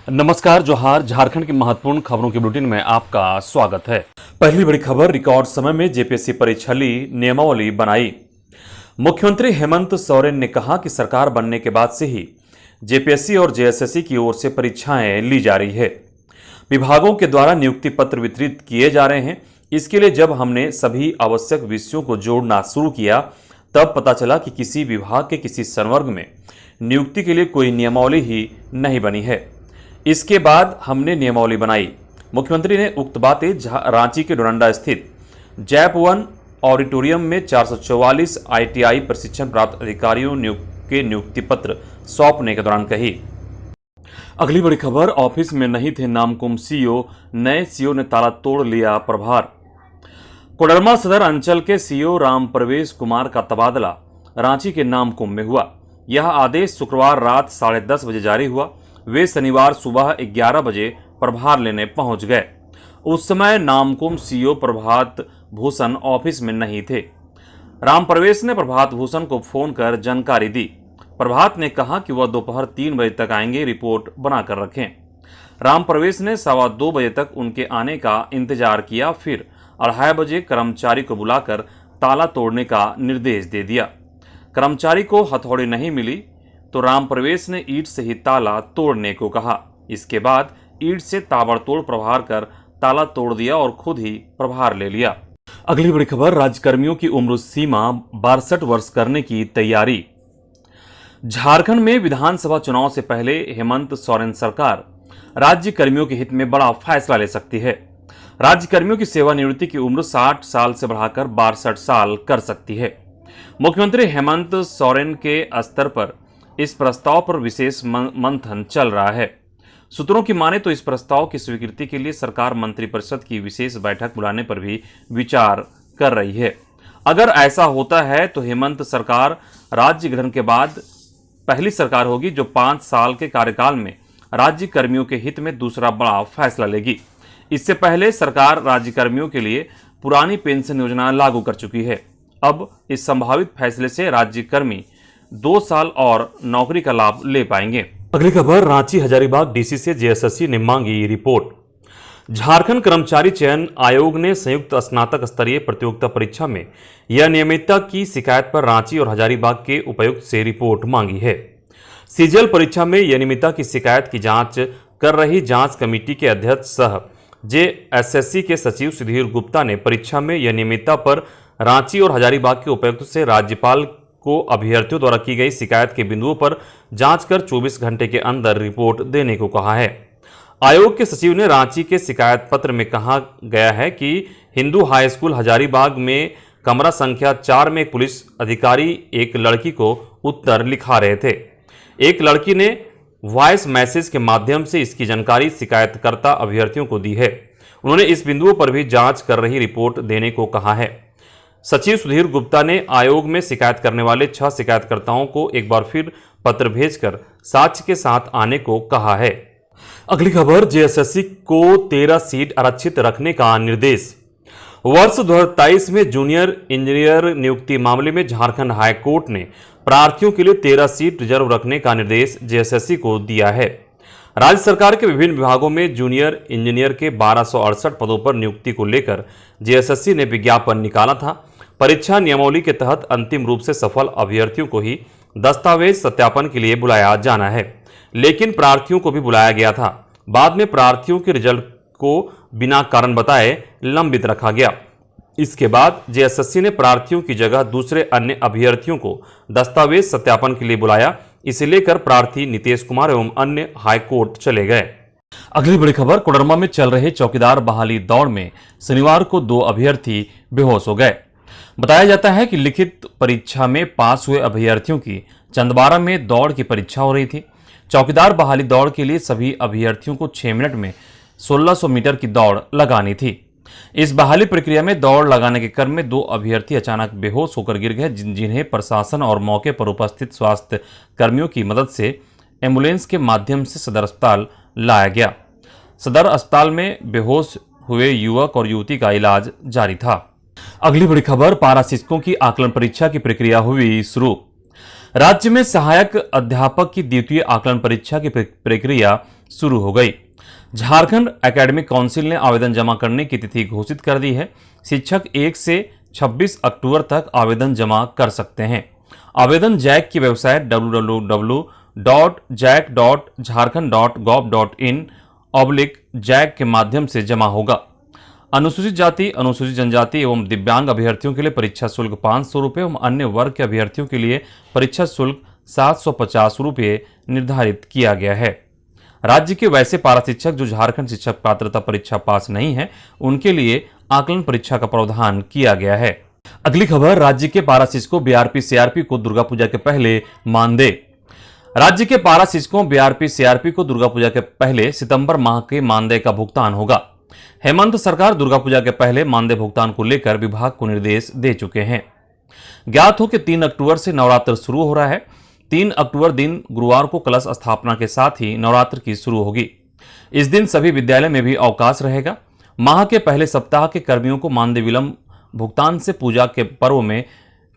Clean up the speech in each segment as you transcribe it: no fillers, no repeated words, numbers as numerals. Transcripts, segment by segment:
नमस्कार, जोहार। झारखंड की महत्वपूर्ण खबरों के बुलेटिन में आपका स्वागत है। पहली बड़ी खबर, रिकॉर्ड समय में जेपीएससी परीक्षा ली, नियमावली बनाई। मुख्यमंत्री हेमंत सोरेन ने कहा कि सरकार बनने के बाद से ही जेपीएससी और जेएसएससी की ओर से परीक्षाएं ली जा रही है। विभागों के द्वारा नियुक्ति पत्र वितरित किए जा रहे हैं। इसके लिए जब हमने सभी आवश्यक विषयों को जोड़ना शुरू किया, तब पता चला कि किसी विभाग के किसी संवर्ग में नियुक्ति के लिए कोई नियमावली ही नहीं बनी है। इसके बाद हमने नियमावली बनाई। मुख्यमंत्री ने उक्त बातें रांची के डोरंडा स्थित जैप वन ऑडिटोरियम में 444 आईटीआई प्रशिक्षण प्राप्त अधिकारियों के नियुक्ति पत्र सौंपने के दौरान कही। अगली बड़ी खबर, ऑफिस में नहीं थे नामकुम सीईओ, नए सीईओ ने ताला तोड़ लिया प्रभार। कोडरमा सदर अंचल के सीईओ राम प्रवेश कुमार का तबादला रांची के नामकुम में हुआ। यह आदेश शुक्रवार रात 10:30 बजे जारी हुआ। वे शनिवार सुबह 11 बजे प्रभार लेने पहुंच गए। उस समय नामकुम सीईओ प्रभात भूषण ऑफिस में नहीं थे। राम प्रवेश ने प्रभात भूषण को फोन कर जानकारी दी। प्रभात ने कहा कि वह दोपहर 3 बजे तक आएंगे, रिपोर्ट बनाकर रखें। राम प्रवेश ने 2:15 बजे तक उनके आने का इंतजार किया, फिर 2:30 बजे कर्मचारी को बुलाकर ताला तोड़ने का निर्देश दे दिया। कर्मचारी को हथौड़ी नहीं मिली तो राम प्रवेश ने ईंट से ही ताला तोड़ने को कहा। इसके बाद ईंट से ताबड़तोड़ प्रहार कर ताला तोड़ दिया और खुद ही प्रभार ले लिया। अगली बड़ी खबर, राज्यकर्मियों की उम्र सीमा 62 वर्ष करने की तैयारी। झारखंड में विधानसभा चुनाव से पहले हेमंत सोरेन सरकार राज्य कर्मियों के हित में बड़ा फैसला ले सकती है। राज्य कर्मियों की सेवानिवृत्ति की उम्र 60 साल से बढ़ाकर 62 साल कर सकती है। मुख्यमंत्री हेमंत सोरेन के स्तर पर इस प्रस्ताव पर विशेष मंथन चल रहा है। सूत्रों की माने तो इस प्रस्ताव की स्वीकृति के लिए सरकार मंत्रिपरिषद की विशेष बैठक बुलाने पर भी विचार कर रही है। अगर ऐसा होता है तो हेमंत सरकार राज्य गठन के बाद पहली सरकार होगी जो 5 साल के कार्यकाल में राज्य कर्मियों के हित में दूसरा बड़ा फैसला लेगी। इससे पहले सरकार राज्य कर्मियों के लिए पुरानी पेंशन योजना लागू कर चुकी है। अब इस संभावित फैसले से राज्य कर्मी 2 साल और नौकरी का लाभ ले पाएंगे। अगली खबर, रांची हजारीबाग डीसी से जेएसएससी ने मांगी रिपोर्ट। झारखंड कर्मचारी चयन आयोग ने संयुक्त स्नातक स्तरीय प्रतियोगिता परीक्षा में अनियमितता की शिकायत पर रांची और हजारीबाग के उपायुक्त से रिपोर्ट मांगी है। सीजीएल परीक्षा में अनियमितता की शिकायत की जांच कर रही जांच कमेटी के अध्यक्ष सह जेएसएससी के सचिव सुधीर गुप्ता ने परीक्षा में अनियमितता पर रांची और हजारीबाग के उपायुक्त से राज्यपाल को अभ्यर्थियों द्वारा की गई शिकायत के बिंदुओं पर जांच कर 24 घंटे के अंदर रिपोर्ट देने को कहा है। आयोग के सचिव ने रांची के शिकायत पत्र में कहा गया है कि हिंदू हाई स्कूल हजारीबाग में कमरा संख्या 4 में एक पुलिस अधिकारी एक लड़की को उत्तर लिखा रहे थे। एक लड़की ने वॉइस मैसेज के माध्यम से इसकी जानकारी शिकायतकर्ता अभ्यर्थियों को दी है। उन्होंने इस बिंदुओं पर भी जांच कर रही रिपोर्ट देने को कहा है। सचिव सुधीर गुप्ता ने आयोग में शिकायत करने वाले 6 शिकायतकर्ताओं को एक बार फिर पत्र भेजकर साक्ष्य के साथ आने को कहा है। अगली खबर, जेएसएससी को 13 सीट आरक्षित रखने का निर्देश। वर्ष 2023 में जूनियर इंजीनियर नियुक्ति मामले में झारखंड हाईकोर्ट ने प्रार्थियों के लिए 13 सीट रिजर्व रखने का निर्देश जेएसएससी को दिया है। राज्य सरकार के विभिन्न विभागों में जूनियर इंजीनियर के 1268 पदों पर नियुक्ति को लेकर जेएसएससी ने विज्ञापन निकाला था। परीक्षा नियमावली के तहत अंतिम रूप से सफल अभ्यर्थियों को ही दस्तावेज सत्यापन के लिए बुलाया जाना है, लेकिन प्रार्थियों को भी बुलाया गया था। बाद में प्रार्थियों के रिजल्ट को बिना कारण बताए लंबित रखा गया। इसके बाद जेएसएससी ने प्रार्थियों की जगह दूसरे अन्य अभ्यर्थियों को दस्तावेज सत्यापन के लिए बुलाया। इसे लेकर प्रार्थी नितेश कुमार एवं अन्य हाईकोर्ट चले गए। अगली बड़ी खबर, कोडरमा में चल रहे चौकीदार बहाली दौड़ में शनिवार को 2 अभ्यर्थी बेहोश हो गए। बताया जाता है कि लिखित परीक्षा में पास हुए अभ्यर्थियों की चंदबारा में दौड़ की परीक्षा हो रही थी। चौकीदार बहाली दौड़ के लिए सभी अभ्यर्थियों को 6 मिनट में 1600 मीटर की दौड़ लगानी थी। इस बहाली प्रक्रिया में दौड़ लगाने के क्रम में 2 अभ्यर्थी अचानक बेहोश होकर गिर गए, जिन्हें प्रशासन और मौके पर उपस्थित स्वास्थ्य कर्मियों की मदद से एम्बुलेंस के माध्यम से सदर अस्पताल लाया गया। सदर अस्पताल में बेहोश हुए युवक और युवती का इलाज जारी था। अगली बड़ी खबर, पारा शिक्षकों की आकलन परीक्षा की प्रक्रिया हुई शुरू। राज्य में सहायक अध्यापक की द्वितीय आकलन परीक्षा की प्रक्रिया शुरू हो गई। झारखंड एकेडमिक काउंसिल ने आवेदन जमा करने की तिथि घोषित कर दी है। शिक्षक 1 से 26 अक्टूबर तक आवेदन जमा कर सकते हैं। आवेदन जैक की वेबसाइट www.jac.jharkhand.gov.in/जैक के माध्यम से जमा होगा। अनुसूचित जाति, अनुसूचित जनजाति एवं दिव्यांग अभ्यर्थियों के लिए परीक्षा शुल्क 500 रुपये एवं अन्य वर्ग के अभ्यर्थियों के लिए परीक्षा शुल्क 750 रुपये निर्धारित किया गया है। राज्य के वैसे पारा शिक्षक जो झारखंड शिक्षक पात्रता परीक्षा पास नहीं है, उनके लिए आकलन परीक्षा का प्रावधान किया गया है। अगली खबर, राज्य के पारा शिक्षकों बीआरपी सीआरपी को दुर्गा पूजा के पहले मानदेय। राज्य के पारा शिक्षकों बीआरपी सीआरपी को दुर्गा पूजा के पहले सितंबर माह के मानदेय का भुगतान होगा। हेमंत सरकार दुर्गा पूजा के पहले मानदेय भुगतान को लेकर विभाग को निर्देश दे चुके हैं। ज्ञात हो कि 3 अक्टूबर से नवरात्र शुरू हो रहा है। 3 अक्टूबर दिन गुरुवार को कलश स्थापना के साथ ही नवरात्र की शुरू होगी। इस दिन सभी विद्यालय में भी अवकाश रहेगा। माह के पहले सप्ताह के कर्मियों को मानदेय विलंब भुगतान से पूजा के पर्व में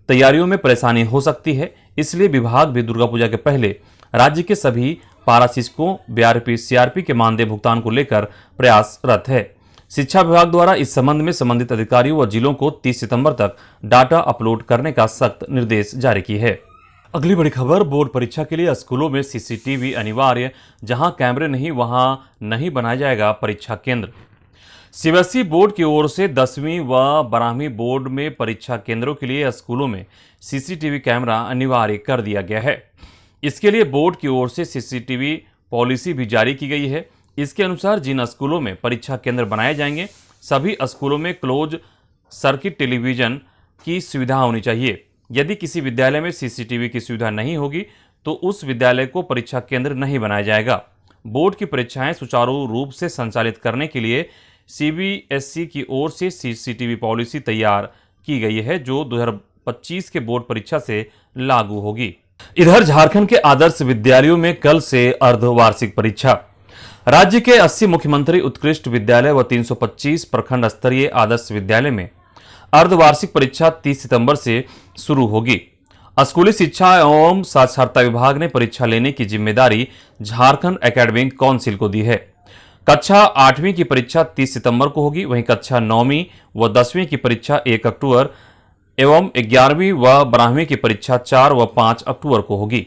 तैयारियों में परेशानी हो सकती है, इसलिए विभाग भी दुर्गा पूजा के पहले राज्य के सभी पारा शिक्षकों बीआरपी सीआरपी के मानदेय भुगतान को लेकर प्रयासरत है। शिक्षा विभाग द्वारा इस संबंध में संबंधित अधिकारियों व जिलों को 30 सितंबर तक डाटा अपलोड करने का सख्त निर्देश जारी की है। अगली बड़ी खबर, बोर्ड परीक्षा के लिए स्कूलों में सीसीटीवी अनिवार्य, जहां कैमरे नहीं वहां नहीं बनाया जाएगा परीक्षा केंद्र। सीबीएसई बोर्ड की ओर से 10वीं व 12वीं बोर्ड में परीक्षा केंद्रों के लिए स्कूलों में सीसीटीवी कैमरा अनिवार्य कर दिया गया है। इसके लिए बोर्ड की ओर से सीसीटीवी पॉलिसी भी जारी की गई है। इसके अनुसार जिन स्कूलों में परीक्षा केंद्र बनाए जाएंगे, सभी स्कूलों में क्लोज सर्किट टेलीविजन की सुविधा होनी चाहिए। यदि किसी विद्यालय में सीसीटीवी की सुविधा नहीं होगी तो उस विद्यालय को परीक्षा केंद्र नहीं बनाया जाएगा। बोर्ड की परीक्षाएं सुचारू रूप से संचालित करने के लिए सीबीएसई की ओर से सीसीटीवी पॉलिसी तैयार की गई है, जो 2025 के बोर्ड परीक्षा से लागू होगी। इधर झारखंड के आदर्श विद्यालयों में कल से अर्धवार्षिक परीक्षा। राज्य के 80 मुख्यमंत्री उत्कृष्ट विद्यालय व 325 प्रखंड स्तरीय आदर्श विद्यालय में अर्धवार्षिक परीक्षा 30 सितंबर से शुरू होगी। स्कूली शिक्षा एवं साक्षरता विभाग ने परीक्षा लेने की जिम्मेदारी झारखंड एकेडमिक काउंसिल को दी है। कक्षा 8वीं की परीक्षा 30 सितंबर को होगी, वहीं कक्षा 9वीं व 10वीं की परीक्षा 1 अक्टूबर एवं 11वीं व 12वीं की परीक्षा 4 व 5 अक्टूबर को होगी।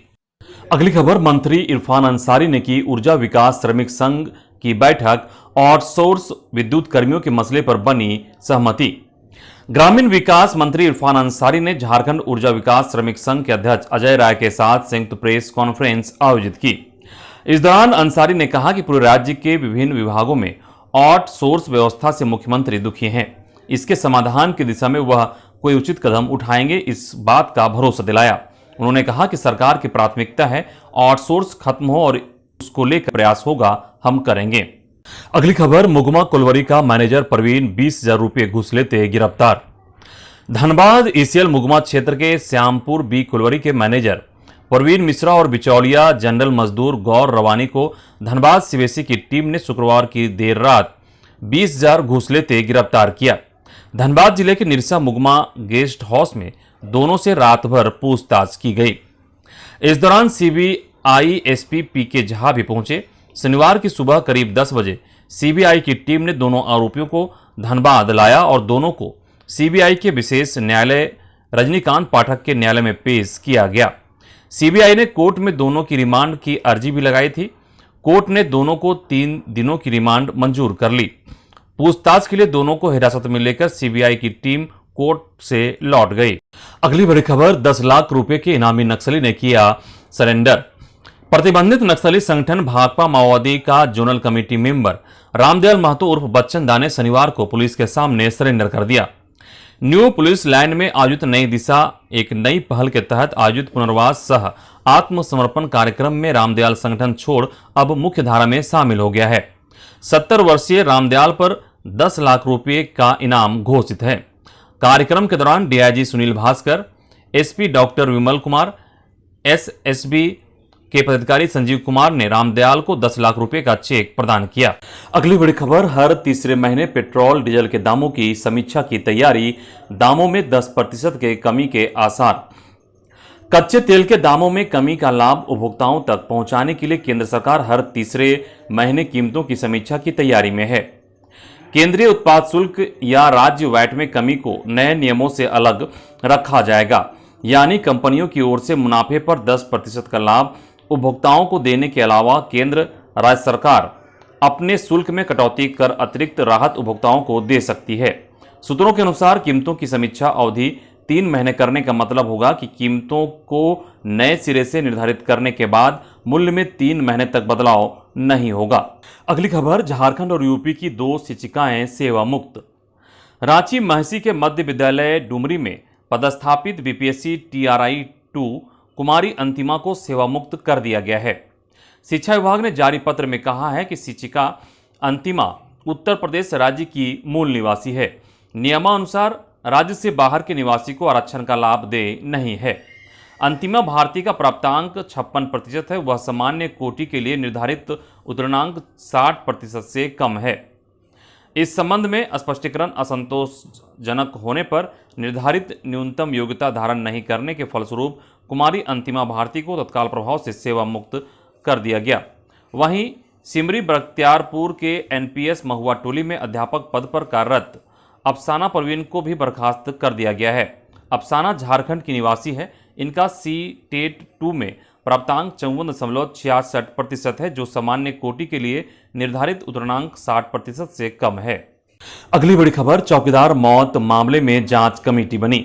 अगली खबर, मंत्री इरफान अंसारी ने की ऊर्जा विकास श्रमिक संघ की बैठक, आउटसोर्स विद्युत कर्मियों के मसले पर बनी सहमति। ग्रामीण विकास मंत्री इरफान अंसारी ने झारखंड ऊर्जा विकास श्रमिक संघ के अध्यक्ष अजय राय के साथ संयुक्त प्रेस कॉन्फ्रेंस आयोजित की। इस दौरान अंसारी ने कहा कि पूरे राज्य के विभिन्न विभागों में आउटसोर्स व्यवस्था से मुख्यमंत्री दुखी हैं। इसके समाधान की दिशा में वह कोई उचित कदम उठाएंगे, इस बात का भरोसा दिलाया। उन्होंने कहा कि सरकार की प्राथमिकता है आउटसोर्स खत्म हो और उसको लेकर प्रयास होगा, हम करेंगे। अगली खबर, मुगमा कोलवरी का मैनेजर प्रवीण 20,000 रुपये घूस लेते गिरफ्तार। धनबाद ईसीएल मुगमा क्षेत्र के श्यामपुर बी कोलवरी के मैनेजर प्रवीण मिश्रा और बिचौलिया जनरल मजदूर गौर रवानी को धनबाद सीबीएसई की टीम ने शुक्रवार की देर रात 20,000 घूस लेते गिरफ्तार किया। धनबाद जिले के निरसा मुगमा गेस्ट हाउस में दोनों से रात भर पूछताछ की गई। इस दौरान सीबीआई एसपी पीके झा भी पहुंचे। शनिवार की सुबह करीब 10 बजे सीबीआई की टीम ने दोनों आरोपियों को धनबाद लाया और दोनों को सीबीआई के विशेष न्यायालय रजनीकांत पाठक के न्यायालय में पेश किया गया। सीबीआई ने कोर्ट में दोनों की रिमांड की अर्जी भी लगाई थी। कोर्ट ने दोनों को 3 दिनों की रिमांड मंजूर कर ली। पूछताछ के लिए दोनों को हिरासत में लेकर सीबीआई की टीम कोर्ट से लौट गई। अगली बड़ी खबर, 10 लाख रुपए के इनामी नक्सली ने किया सरेंडर। प्रतिबंधित नक्सली संगठन भाकपा माओवादी का zonal committee member Ramdayal Mahto उर्फ बच्चन दा ने शनिवार को पुलिस के सामने सरेंडर कर दिया। न्यू पुलिस लाइन में आयोजित नई दिशा एक नई पहल के तहत आयोजित पुनर्वास सह आत्मसमर्पण कार्यक्रम में रामदयाल संगठन छोड़ अब मुख्य धारा में शामिल हो गया है। 70 वर्षीय रामदयाल पर 10 लाख रुपए का इनाम घोषित है। कार्यक्रम के दौरान DIG Sunil Bhaskar, SP doctor Vimal Kumar, SSB के पदाधिकारी संजीव कुमार ने रामदयाल को 10 लाख रुपए का चेक प्रदान किया। अगली बड़ी खबर, हर तीसरे महीने पेट्रोल डीजल के दामों की समीक्षा की तैयारी, दामों में 10% के कमी के आसार। कच्चे तेल के दामों में कमी का लाभ उपभोक्ताओं तक पहुंचाने के लिए केंद्र सरकार हर तीसरे महीने कीमतों की समीक्षा की तैयारी में है। केंद्रीय उत्पाद शुल्क या राज्य वैट में कमी को नए नियमों से अलग रखा जाएगा, यानी कंपनियों की ओर से मुनाफे पर 10% का लाभ उपभोक्ताओं को देने के अलावा केंद्र राज्य सरकार अपने शुल्क में कटौती कर अतिरिक्त राहत उपभोक्ताओं को दे सकती है। सूत्रों के अनुसार कीमतों की समीक्षा अवधि 3 महीने करने का मतलब होगा कि कीमतों को नए सिरे से निर्धारित करने के बाद मूल्य में 3 महीने तक बदलाव नहीं होगा। अगली खबर, झारखंड और यूपी की 2 शिक्षिकाएं सेवा मुक्त। रांची महसी के मध्य विद्यालय डुमरी में पदस्थापित बीपीएससी TRI 2 कुमारी अंतिमा को सेवा मुक्त कर दिया गया है। शिक्षा विभाग ने जारी पत्र में कहा है कि शिक्षिका अंतिमा उत्तर प्रदेश राज्य की मूल निवासी है। नियमानुसार राज्य से बाहर के निवासी को आरक्षण का लाभ दे नहीं है। अंतिमा भारती का प्राप्तांक 56% है। वह सामान्य कोटि के लिए निर्धारित उत्तीर्णांक 60% से कम है। इस संबंध में स्पष्टीकरण असंतोषजनक होने पर निर्धारित न्यूनतम योग्यता धारण नहीं करने के फलस्वरूप कुमारी अंतिमा भारती को तत्काल प्रभाव से सेवा मुक्त कर दिया गया। वहीं सिमरी बख्तियारपुर के NPS महुआ टोली में अध्यापक पद पर कार्यरत अफसाना परवीन को भी बर्खास्त कर दिया गया है। अफसाना झारखंड की निवासी है। इनका CTET 2 में प्राप्तांक 54.66% है, जो सामान्य कोटि के लिए निर्धारित उत्तीर्णांक 60% से कम है। अगली बड़ी खबर, चौकीदार मौत मामले में जांच कमेटी बनी।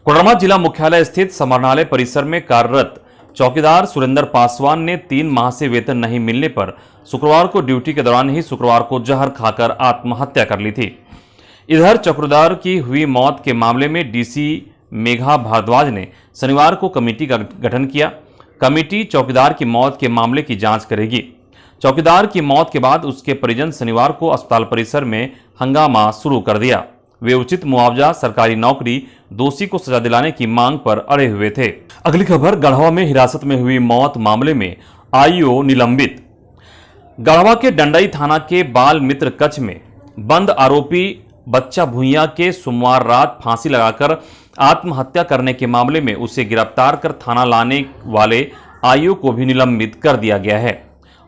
कोडरमा जिला मुख्यालय स्थित समाहरणालय परिसर में कार्यरत चौकीदार सुरेंद्र पासवान ने 3 माह से वेतन नहीं मिलने पर शुक्रवार को ड्यूटी के दौरान ही शुक्रवार को जहर खाकर आत्महत्या कर ली थी। इधर चौकीदार की हुई मौत के मामले में DC मेघा भारद्वाज ने शनिवार को कमेटी का गठन किया। कमेटी चौकीदार की मौत के मामले की जांच करेगी। चौकीदार की मौत के बाद उसके परिजन शनिवार को अस्पताल परिसर में हंगामा शुरू कर दिया। वे उचित मुआवजा, सरकारी नौकरी, दोषी को सजा दिलाने की मांग पर अड़े हुए थे। अगली खबर, गढ़वा में हिरासत में हुई मौत मामले में IO निलंबित। गढ़वा के डंडई थाना के बाल मित्र कक्ष में बंद आरोपी बच्चा भुइयां के सोमवार रात फांसी लगाकर आत्महत्या करने के मामले में उसे गिरफ्तार कर थाना लाने वाले IO को भी निलंबित कर दिया गया है।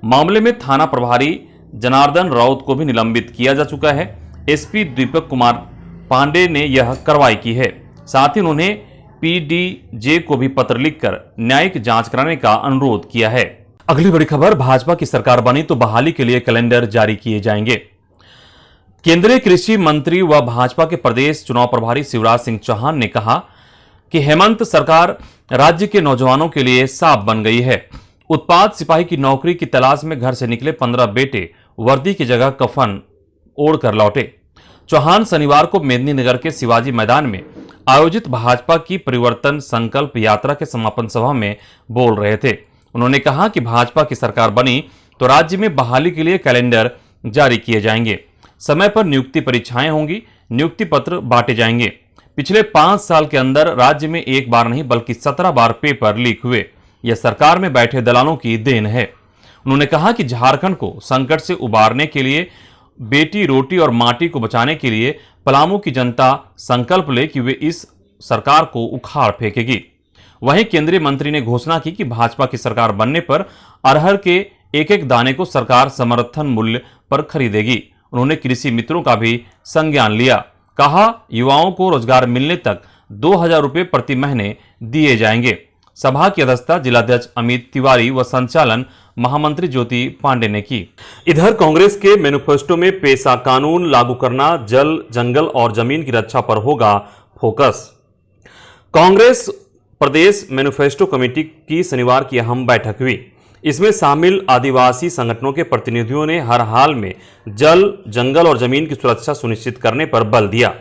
मामले में थाना प्रभारी जनार्दन राउत को भी निलंबित किया जा चुका है। SP दीपक कुमार पांडे ने यह कार्रवाई की है। साथ ही उन्होंने PDJ को भी पत्र लिखकर न्यायिक जांच कराने का अनुरोध किया है। अगली बड़ी खबर, भाजपा की सरकार बनी तो बहाली के लिए कैलेंडर जारी किए जाएंगे। केंद्रीय कृषि मंत्री व भाजपा के प्रदेश चुनाव प्रभारी शिवराज सिंह चौहान ने कहा कि हेमंत सरकार राज्य के नौजवानों के लिए सांप बन गई है। उत्पाद सिपाही की नौकरी की तलाश में घर से निकले 15 बेटे वर्दी की जगह कफन ओढ़कर लौटे। चौहान शनिवार को मेदिनीनगर के शिवाजी मैदान में आयोजित भाजपा की परिवर्तन संकल्प यात्रा के समापन सभा में बोल रहे थे। उन्होंने कहा कि भाजपा की सरकार बनी तो राज्य में बहाली के लिए कैलेंडर जारी किए जाएंगे। समय पर नियुक्ति परीक्षाएं होंगी, नियुक्ति पत्र बांटे जाएंगे। पिछले 5 साल के अंदर राज्य में एक बार नहीं बल्कि 17 बार पेपर लीक हुए। यह सरकार में बैठे दलालों की देन है। उन्होंने कहा कि झारखंड को संकट से उबारने के लिए, बेटी रोटी और माटी को बचाने के लिए पलामू की जनता संकल्प ले कि वे इस सरकार को उखाड़ फेंकेगी। वहीं केंद्रीय मंत्री ने घोषणा की कि भाजपा की सरकार बनने पर अरहर के एक दाने को सरकार समर्थन मूल्य पर खरीदेगी। उन्होंने कृषि मित्रों का भी संज्ञान लिया। कहा, युवाओं को रोजगार मिलने तक 2000 रुपये प्रति महीने दिए जाएंगे। सभा की अध्यक्षता जिलाध्यक्ष अमित तिवारी व संचालन महामंत्री ज्योति पांडे ने की। इधर कांग्रेस के मैनिफेस्टो में पेशा कानून लागू करना, जल, जंगल और जमीन की रक्षा पर होगा फोकस। कांग्रेस प्रदेश मैनिफेस्टो कमेटी की शनिवार की अहम बैठक हुई। इसमें शामिल आदिवासी संगठनों के प्रतिनिधियों ने हर हाल में जल, जंगल और जमीन की सुरक्षा सुनिश्चित करने पर बल दिया।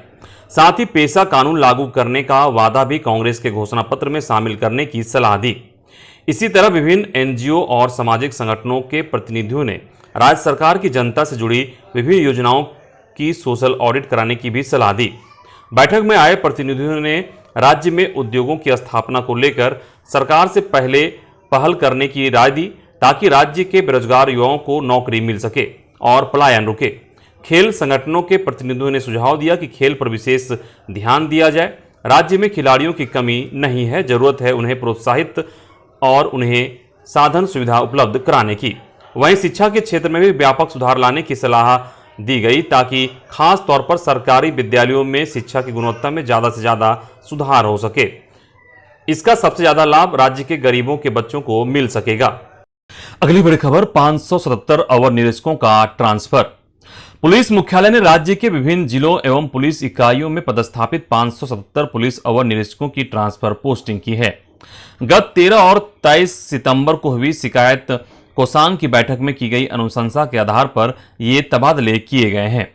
साथ ही पेशा कानून लागू करने का वादा भी कांग्रेस के घोषणा पत्र में शामिल करने की सलाह दी। इसी तरह विभिन्न NGO और सामाजिक संगठनों के प्रतिनिधियों ने राज्य सरकार की जनता से जुड़ी विभिन्न योजनाओं की सोशल ऑडिट कराने की भी सलाह दी। बैठक में आए प्रतिनिधियों ने राज्य में उद्योगों की स्थापना को लेकर सरकार से पहले पहल करने की राय दी, ताकि राज्य के बेरोजगार युवाओं को नौकरी मिल सके और पलायन रुके। खेल संगठनों के प्रतिनिधियों ने सुझाव दिया कि खेल पर विशेष ध्यान दिया जाए। राज्य में खिलाड़ियों की कमी नहीं है, जरूरत है उन्हें प्रोत्साहित और उन्हें साधन सुविधा उपलब्ध कराने की। वहीं शिक्षा के क्षेत्र में भी व्यापक सुधार लाने की सलाह दी गई ताकि खास तौर पर सरकारी विद्यालयों में शिक्षा की गुणवत्ता में ज़्यादा से ज़्यादा सुधार हो सके। इसका सबसे ज़्यादा लाभ राज्य के गरीबों के बच्चों को मिल सकेगा। अगली बड़ी खबर, 577 अवर निरीक्षकों का ट्रांसफर। पुलिस मुख्यालय ने राज्य के विभिन्न जिलों एवं पुलिस इकाइयों में पदस्थापित 577 पुलिस अवर निरीक्षकों की ट्रांसफर पोस्टिंग की है। गत 13 और 23 सितंबर को हुई शिकायत कोषांग की बैठक में की गई अनुशंसा के आधार पर ये तबादले किए गए हैं।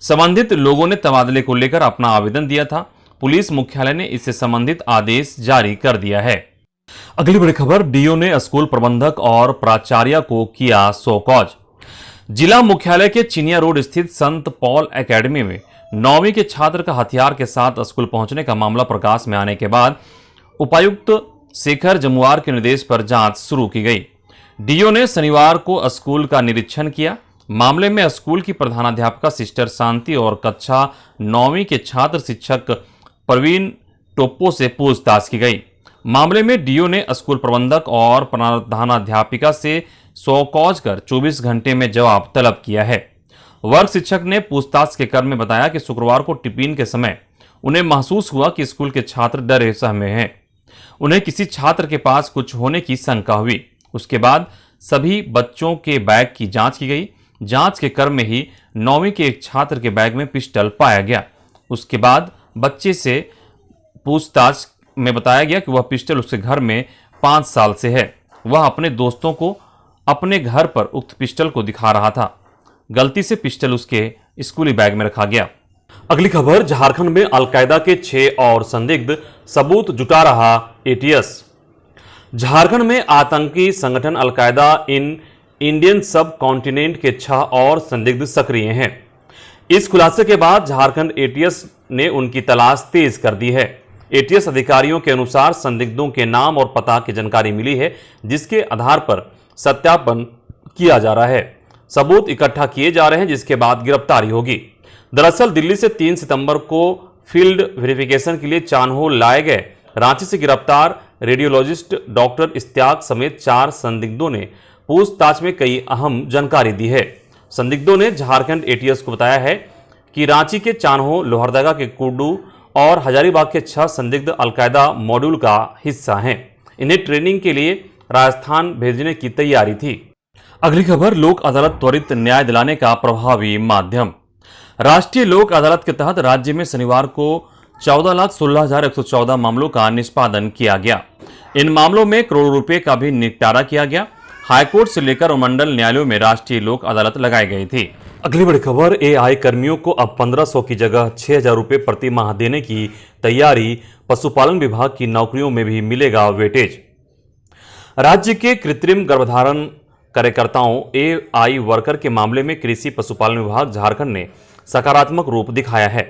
संबंधित लोगों ने तबादले को लेकर अपना आवेदन दिया था। पुलिस मुख्यालय ने इससे संबंधित आदेश जारी कर दिया है। अगली बड़ी खबर, डीओ ने स्कूल प्रबंधक और प्राचार्य को किया सो कॉज। जिला मुख्यालय के चिनिया रोड स्थित संत पॉल एकेडमी में 9वीं के छात्र का हथियार के साथ स्कूल पहुंचने का मामला प्रकाश में आने के बाद उपायुक्त शेखर जमुआर के निर्देश पर जांच शुरू की गई। डीओ ने शनिवार को स्कूल का निरीक्षण किया। मामले में स्कूल की प्रधानाध्यापिका सिस्टर शांति और कक्षा 9वीं के छात्र शिक्षक प्रवीण टोप्पो से पूछताछ की गई। मामले में डीओ ने स्कूल प्रबंधक और प्रधानाध्यापिका से सो कॉज कर 24 घंटे में जवाब तलब किया है। वर्ग शिक्षक ने पूछताछ के क्रम में बताया कि शुक्रवार को टिफिन के समय उन्हें महसूस हुआ कि स्कूल के छात्र डरे सहमे हैं। उन्हें किसी छात्र के पास कुछ होने की शंका हुई। उसके बाद सभी बच्चों के बैग की जांच की गई। जांच के क्रम में ही 9वीं के एक छात्र के बैग में पिस्टल पाया गया। उसके बाद बच्चे से पूछताछ में बताया गया कि वह पिस्टल उसके घर में 5 साल से है। वह अपने दोस्तों को अपने घर पर उक्त पिस्टल को दिखा रहा था। गलती से पिस्टल उसके स्कूली बैग में रखा गया। अगली खबर, झारखंड में अलकायदा के 6 और संदिग्ध, सबूत जुटा रहा एटीएस। झारखंड में आतंकी संगठन अलकायदा इंडियन सब कॉन्टिनेंट के 6 और संदिग्ध सक्रिय हैं। इस खुलासे के बाद झारखंड एटीएस ने उनकी तलाश तेज कर दी है। एटीएस अधिकारियों के अनुसार संदिग्धों के नाम और पता की जानकारी मिली है, जिसके आधार पर सत्यापन किया जा रहा है। सबूत इकट्ठा किए जा रहे हैं, जिसके बाद गिरफ्तारी होगी। दरअसल दिल्ली से 3 सितंबर को फील्ड वेरिफिकेशन के लिए चान्हो लाए गए रांची से गिरफ्तार रेडियोलॉजिस्ट डॉक्टर इश्तियाक समेत 4 संदिग्धों ने पूछताछ में कई अहम जानकारी दी है। संदिग्धों ने झारखंड एटीएस को बताया है कि रांची के चान्हो, लोहरदगा के कुड्डू और हजारीबाग के 6 संदिग्ध अलकायदा मॉड्यूल का हिस्सा हैं। इन्हें ट्रेनिंग के लिए राजस्थान भेजने की तैयारी थी। अगली खबर, लोक अदालत त्वरित न्याय दिलाने का प्रभावी माध्यम। राष्ट्रीय लोक अदालत के तहत राज्य में शनिवार को 14,16,114 मामलों का निष्पादन किया गया। इन मामलों में करोड़ों रुपए का भी निपटारा किया गया। हाईकोर्ट से लेकर मंडल न्यायालयों में राष्ट्रीय लोक अदालत लगाई गई थी। अगली बड़ी खबर, एआई कर्मियों को अब 1500 की जगह 6,000 रुपए प्रति माह देने की तैयारी। पशुपालन विभाग की नौकरियों में भी मिलेगा वेटेज। राज्य के कृत्रिम गर्भधारण कार्यकर्ताओं एआई वर्कर के मामले में कृषि पशुपालन विभाग झारखंड ने सकारात्मक रूप दिखाया है।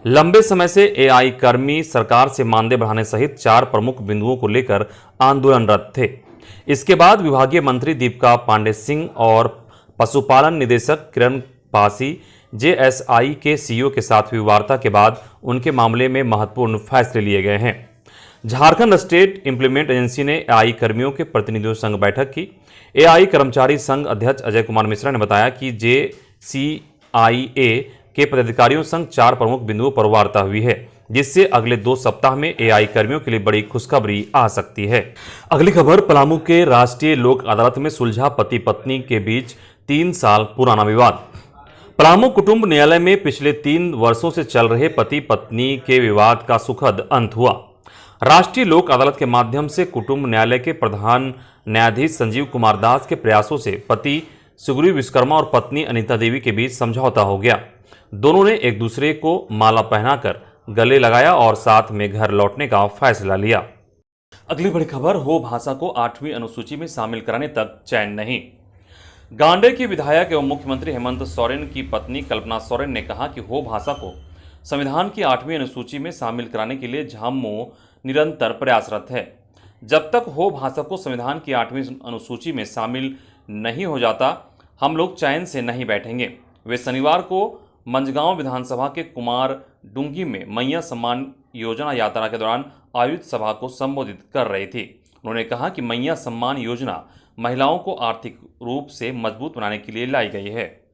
लंबे समय से एआई कर्मी सरकार से मानदेय बढ़ाने सहित 4 प्रमुख बिंदुओं को लेकर आंदोलनरत थे। इसके बाद विभागीय मंत्री दीपिका पांडे सिंह और पशुपालन निदेशक किरण पासी जेएसआई के सीईओ के साथ हुई वार्ता के बाद उनके मामले में महत्वपूर्ण फैसले लिए गए हैं। झारखंड स्टेट इंप्लीमेंट एजेंसी ने एआई कर्मियों के प्रतिनिधियों संग बैठक की। एआई कर्मचारी संघ अध्यक्ष अजय कुमार मिश्रा ने बताया कि जेसीआईए के पदाधिकारियों संग 4 प्रमुख बिंदुओं पर वार्ता हुई है, जिससे अगले 2 सप्ताह में एआई कर्मियों के लिए बड़ी खुशखबरी आ सकती है। अगली खबर, पलामू के राष्ट्रीय लोक अदालत में सुलझा पति पत्नी के बीच 3 साल पुराना विवाद। पलामू कुटुंब न्यायालय में पिछले 3 वर्षों से चल रहे पति पत्नी के विवाद का सुखद अंत हुआ। राष्ट्रीय लोक अदालत के माध्यम से कुटुंब न्यायालय के प्रधान न्यायाधीश संजीव कुमार दास के प्रयासों से पति सुग्रीव विश्वकर्मा और पत्नी अनीता देवी के बीच समझौता हो गया। दोनों ने एक दूसरे को माला पहनाकर गले लगाया और साथ में घर लौटने का फैसला लिया। अगली बड़ी खबर, हो भाषा को 8वीं अनुसूची में शामिल कराने तक चैन नहीं। गांडे की विधायक एवं मुख्यमंत्री हेमंत सोरेन की पत्नी कल्पना सोरेन ने कहा कि हो भाषा को संविधान की 8वीं अनुसूची में शामिल कराने के लिए झामुमो निरंतर प्रयासरत है। जब तक हो भाषा को संविधान की 8वीं अनुसूची में शामिल नहीं हो जाता, हम लोग चैन से नहीं बैठेंगे। वे शनिवार को मंझगांव विधानसभा के कुमार डुंगी में मैया सम्मान योजना यात्रा के दौरान आयोजित सभा को संबोधित कर रही थी। उन्होंने कहा कि मैया सम्मान योजना महिलाओं को आर्थिक रूप से मजबूत बनाने के लिए लाई गई है।